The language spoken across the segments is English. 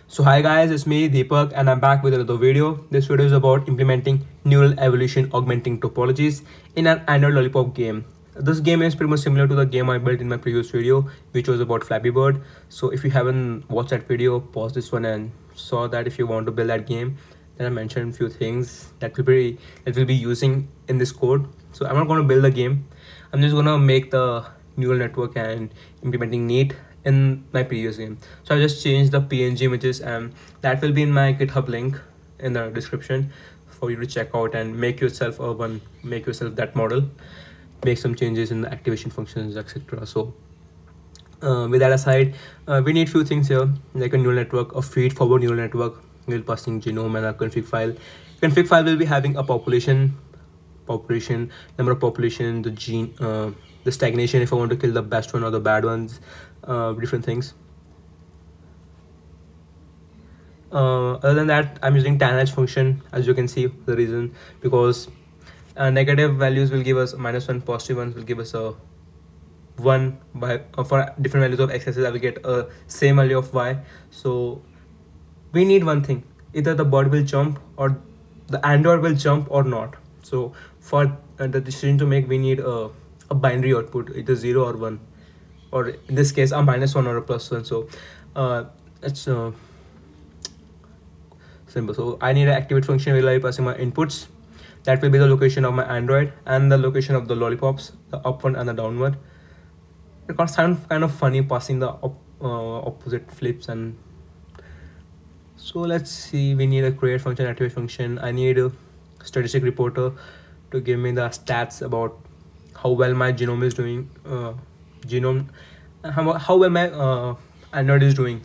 So hi guys, it's me Deepak and I'm back with another video. This video is about implementing neural evolution augmenting topologies in an Android Lollipop game. This game is pretty much similar to the game I built in my previous video, which was about Flappy Bird. So if you haven't watched that video, pause this one and saw that if you want to build that game. Then I mentioned a few things that will be using in this code. So I'm not going to build the game. I'm just going to make the neural network and implementing neat in my previous game. So I just changed the PNG images and that will be in my GitHub link in the description for you to check out and make yourself that model, make some changes in the activation functions, etc. So with that aside, we need few things here, like a neural network, a feed forward neural network. We'll passing genome and a config file. Config file will be having a population, number of population, the gene, the stagnation if I want to kill the best one or the bad ones, different things. Other than that, I'm using tanh function, as you can see. The reason because negative values will give us -1, positive ones will give us a 1 by for different values of x-axis. I will get a same value of y. So we need one thing: either the bird will jump or the Android will jump or not. So for the decision to make, we need a binary output, either 0 or 1, or in this case a -1 or a +1. So it's simple. So I need an activate function where I passing my inputs. That will be the location of my Android and the location of the lollipops, the upward and the downward. It can sound kind of funny passing the opposite flips. And so let's see, we need a create function, activate function. I need a statistic reporter to give me the stats about how well my genome is doing, how well my Android is doing,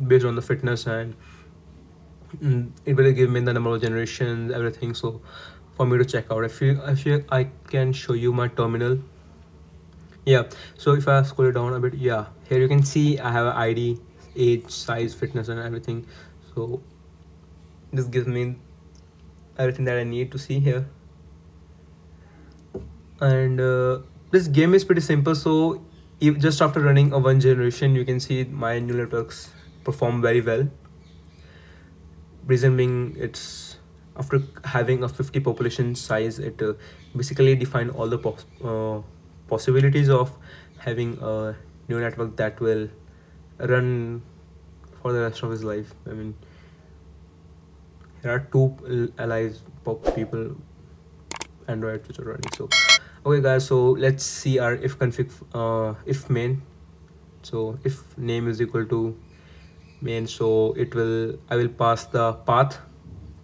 based on the fitness, and it will give me the number of generations, everything. So for me to check out, I can show you my terminal. Yeah, so if I scroll it down a bit, yeah, here you can see I have an ID, age, size, fitness and everything. So this gives me everything that I need to see here. And this game is pretty simple. So if just after running a 1 generation, you can see my neural networks perform very well. Reason being, it's after having a 50 population size, it basically define all the possibilities of having a neural network that will run for the rest of his life. I mean, there are 2 alive people Android which are running. So okay guys, so let's see our if config, if main. So if name is equal to main, so I will pass the path.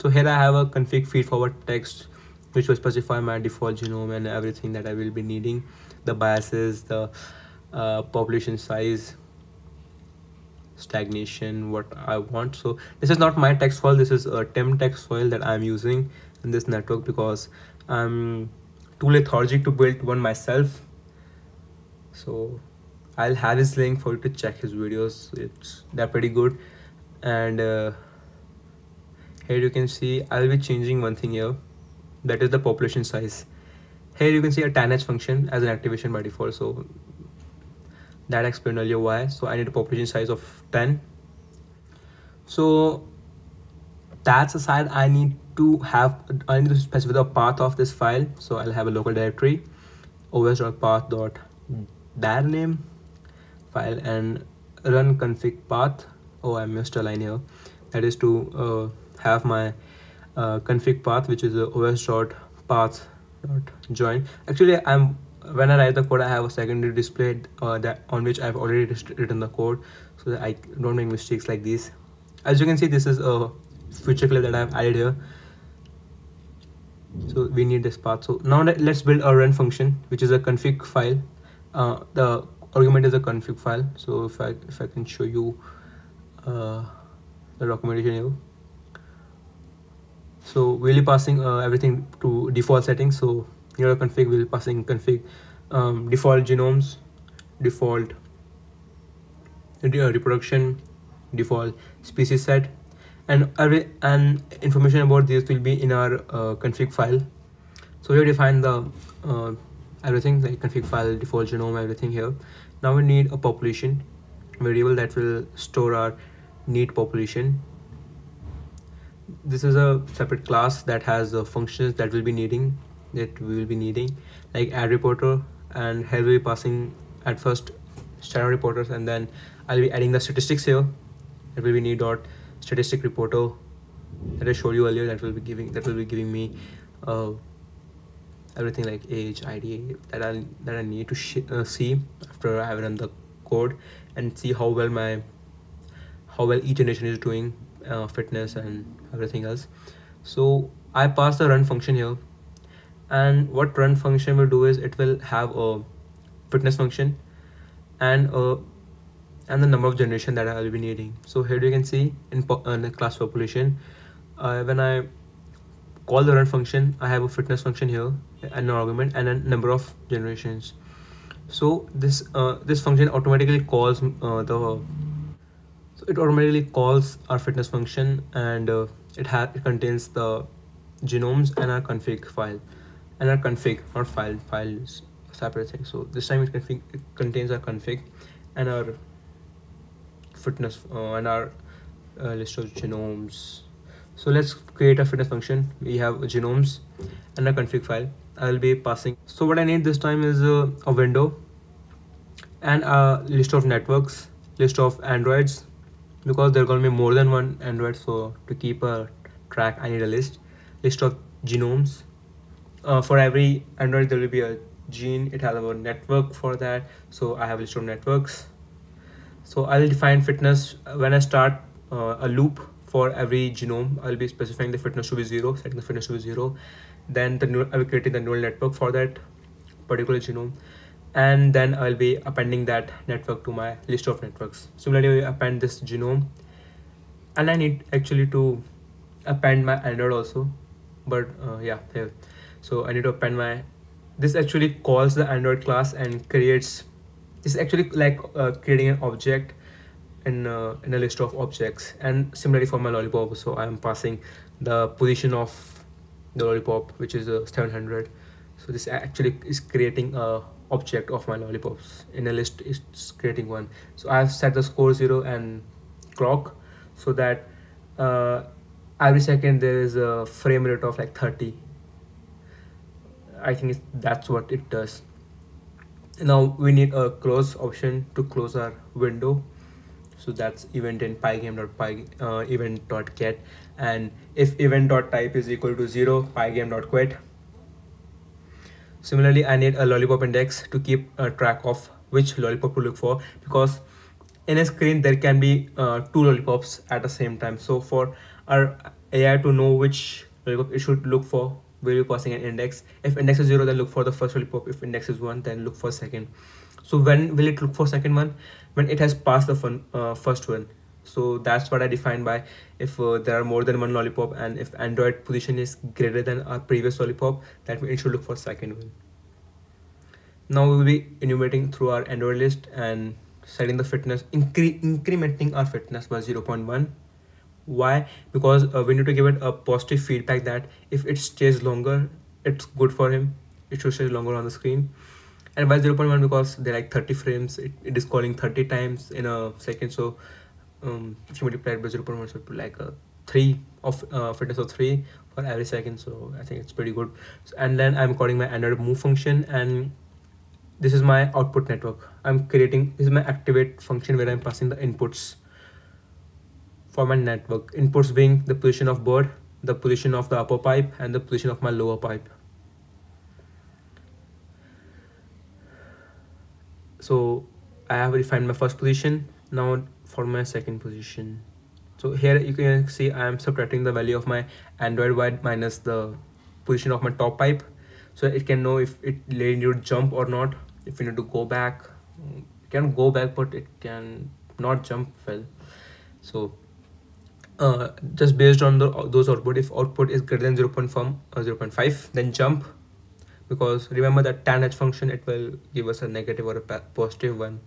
So here I have a config feed forward text which will specify my default genome and everything that I will be needing, the biases, the population size, stagnation, what I want. So this is not my text file, this is a temp text file that I'm using in this network because I'm too lethargic to build one myself. So I'll have his link for you to check his videos. They're pretty good. And here you can see I'll be changing one thing here, that is the population size. Here you can see a tanh function as an activation by default, so that explained earlier why. So I need a population size of 10. So that's aside, I need to specify the path of this file. So I'll have a local directory os.path.dar name file and run config path. Oh, I missed a line here. That is to have my config path, which is os.path.join. Actually, when I write the code, I have a secondary display that on which I've already written the code, so that I don't make mistakes like these. As you can see, this is a feature clip that I've added here. So we need this path. So now let's build a run function, which is a config file. The argument is a config file. So if I can show you the documentation here. So we'll be passing everything to default settings. So here a config, we'll be passing config default genomes, default reproduction, default species set, and information about this will be in our config file. So we define the everything like config file, default genome, everything here. Now we need a population variable that will store our need population. This is a separate class that has functions that we will be needing, like add reporter, and here we'll be passing at first standard reporters, and then I'll be adding the statistics here. It will be need dot statistic reporter that I showed you earlier. That will be giving me everything like age, ID that I need to see after I have run the code and see how well each generation is doing, fitness and everything else. So I pass the run function here, and what run function will do is it will have a fitness function and the number of generation that I will be needing. So here you can see in the class population, when I call the run function, I have a fitness function here, an argument and a number of generations. So this function automatically calls our fitness function, and it contains the genomes and our config file, and our config, not file is separate thing. So this time it contains our config and our fitness and our list of genomes. So let's create a fitness function. We have genomes and a config file. I will be passing. So what I need this time is a window and a list of networks, list of androids, because there are going to be more than one android. So to keep a track, I need a list of genomes. For every android there will be a gene. It has a network for that, so I have a list of networks. So I'll define fitness when I start a loop. For every genome, I'll be specifying the fitness to be 0, setting the fitness to be 0. Then I will create the neural network for that particular genome, and then I'll be appending that network to my list of networks. Similarly, I append this genome, and I need actually to append my android also, but yeah, here. So I need to append this actually calls the android class and creates. This is actually like creating an object in a list of objects. And similarly for my lollipop, so I'm passing the position of the lollipop, which is 700. So this actually is creating a object of my lollipops. In a list it's creating one. So I've set the score 0 and clock, so that every second there is a frame rate of like 30. I think that's what it does. Now we need a close option to close our window. So that's event in pygame.event.get, and if event.type is equal to 0, pygame.quit. Similarly, I need a lollipop index to keep track of which lollipop to look for, because in a screen there can be 2 lollipops at the same time. So for our AI to know which lollipop it should look for, we'll be passing an index. If index is 0, then look for the first lollipop. If index is 1, then look for second. So when will it look for second one? When it has passed the first one. So that's what I defined by if there are more than one lollipop, and if android position is greater than our previous lollipop, that means it should look for second one. Now we will be enumerating through our android list and setting the fitness, incrementing our fitness by 0.1. Why? Because we need to give it a positive feedback that if it stays longer, it's good for him. It should stay longer on the screen. And by 0.1 because they're like 30 frames, it is calling 30 times in a second. So if you multiply it by 0.1, so it would be like a 3 of fitness of 3 for every second. So I think it's pretty good. So, and then I'm calling my android move function, and this is my output network. This is my activate function where I'm passing the inputs for my network. Inputs being the position of bird, the position of the upper pipe, and the position of my lower pipe. So I have defined my first position. Now for my second position. So here you can see I am subtracting the value of my android wide minus the position of my top pipe. So it can know if it need to jump or not. If you need to go back, it can go back, but it can not jump well. So just based on those output, if output is greater than 0.5, then jump, because remember that tanh function, it will give us a negative or a positive one.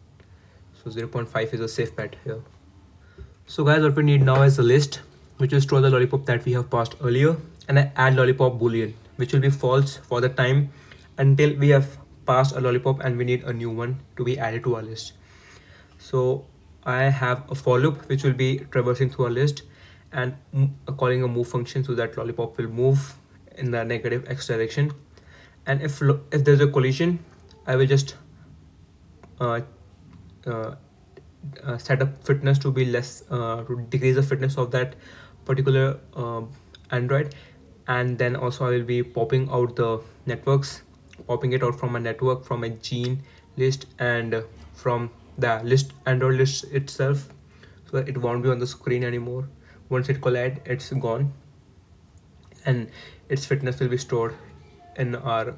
So 0.5 is a safe bet here. So guys, what we need now is a list which will store the lollipop that we have passed earlier, and I add lollipop boolean, which will be false for the time until we have passed a lollipop and we need a new one to be added to our list. So I have a for loop which will be traversing through a list and calling a move function so that lollipop will move in the negative x direction. And if there's a collision, I will just uh, uh, set up fitness to be less, to decrease the fitness of that particular Android. And then also I will be popping out the networks, popping it out from a network, from a gene list, and from the list, Android list itself, so that it won't be on the screen anymore. Once it collide, it's gone, and its fitness will be stored in our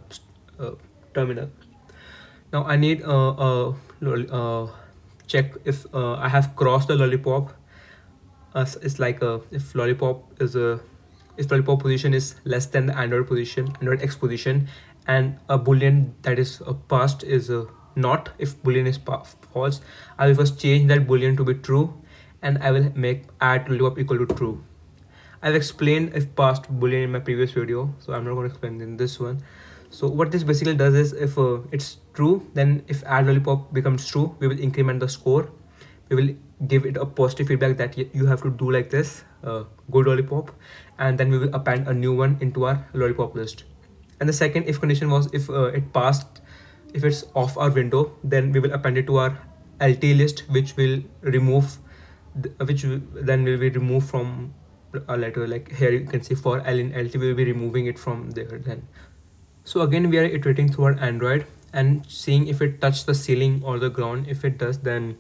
uh, terminal. Now I need check if I have crossed the lollipop. It's like if lollipop is a, if lollipop position is less than the Android position, Android X position, and a boolean that is passed is not. If boolean is false, I will first change that boolean to be true, and I will make add lollipop equal to true. I've explained if passed boolean in my previous video, so I'm not going to explain in this one. So what this basically does is, if it's true, then if add lollipop becomes true, we will increment the score. We will give it a positive feedback that you have to do like this, good lollipop, and then we will append a new one into our lollipop list. And the second if condition was if it passed, if it's off our window, then we will append it to our LT list, which will remove then will be removed from a letter. Like here you can see for L in LT, we will be removing it from there then. So again, we are iterating through our Android and seeing if it touched the ceiling or the ground. If it does, then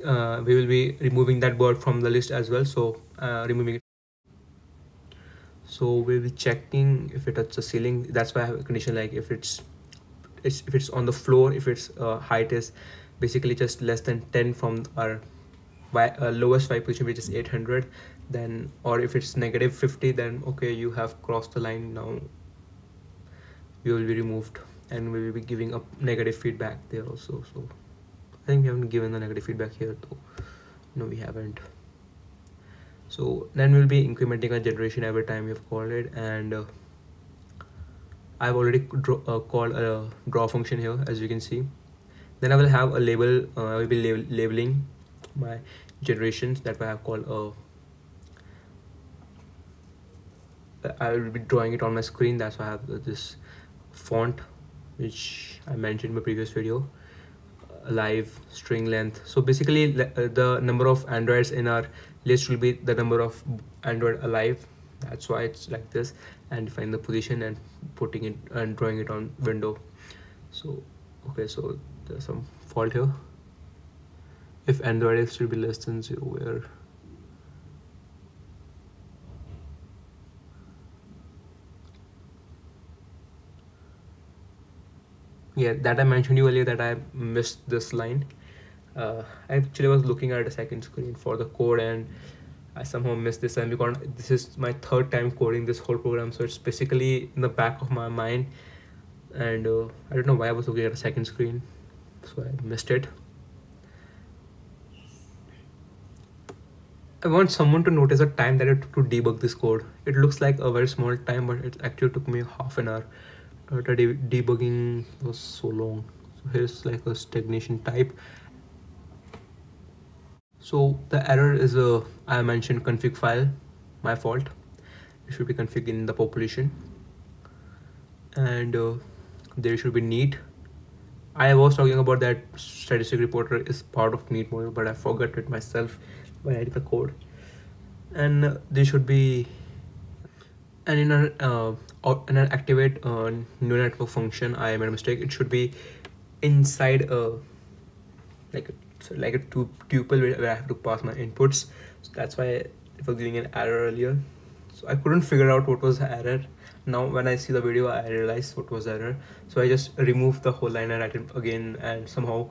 we will be removing that bird from the list as well. So removing it. So we'll be checking if it touches the ceiling. That's why I have a condition like if it's on the floor, if its height is basically just less than 10 from our lowest Y position, which is 800, then, or if it's negative 50, then okay, you have crossed the line. Now you will be removed, and we will be giving up negative feedback there also. So I think we haven't given the negative feedback here though. No, we haven't. So then we'll be incrementing a generation every time we've called it, and I've already called a draw function here, as you can see. Then I will have a label. I will be labeling my generations. That way I have called I will be drawing it on my screen. That's why I have this font, which I mentioned in my previous video, live string length. So basically the number of Androids in our list will be the number of Android alive. That's why it's like this, and define the position and putting it and drawing it on window. So okay, so there's some fault here. If Android is should be less than 0, where yeah, that I mentioned you earlier that I missed this line. I actually was looking at a second screen for the code, and I somehow missed this, and because this is my third time coding this whole program, so it's basically in the back of my mind, and I don't know why I was looking at a second screen, so I missed it. I want someone to notice the time that it took to debug this code. It looks like a very small time, but it actually took me half an hour. The debugging was so long. So here's like a stagnation type. So the error is I mentioned config file, my fault. It should be config in the population, and there should be neat. I was talking about that statistic reporter is part of neat module, but I forgot it myself when I did the code. And there should be, and in an activate neural network function, I made a mistake. It should be inside a like a tuple where I have to pass my inputs. So that's why it was giving an error earlier. So I couldn't figure out what was the error. Now when I see the video, I realize what was the error. So I just removed the whole line and write it again, and somehow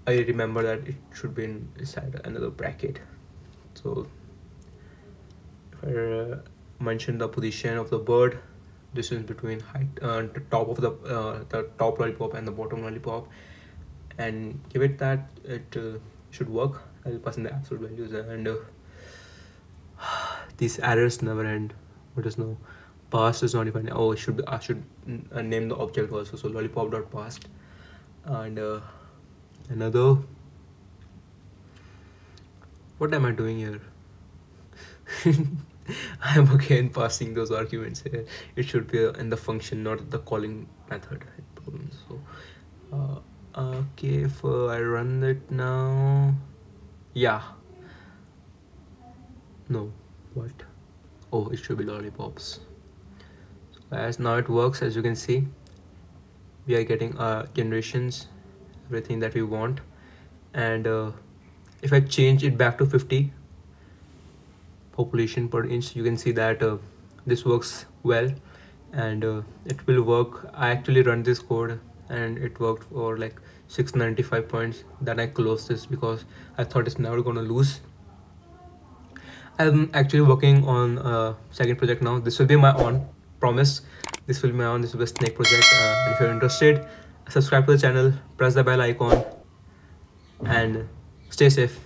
I remember that it should be inside another bracket. So if I mention the position of the bird, distance between height the top of the top lollipop and the bottom lollipop, and give it that, it should work. I will pass in the absolute values, and these errors never end. What is now? Past is not defined. Oh, it should be, I should name the object also. So lollipop.past, and another What am I doing here? I'm again passing those arguments here. It should be in the function, not the calling method. So, okay, if I run it now, yeah, no, what? Oh, it should be lollipops. So as now it works, as you can see, we are getting generations, everything that we want, and if I change it back to 50 population per inch, you can see that this works well, and it will work. I actually run this code and it worked for like 695 points. Then I closed this because I thought it's never gonna lose. I'm actually working on a second project now. This will be my own, promise. This will be my own. This will be a snake project. And if you're interested, subscribe to the channel, press the bell icon, and stay safe.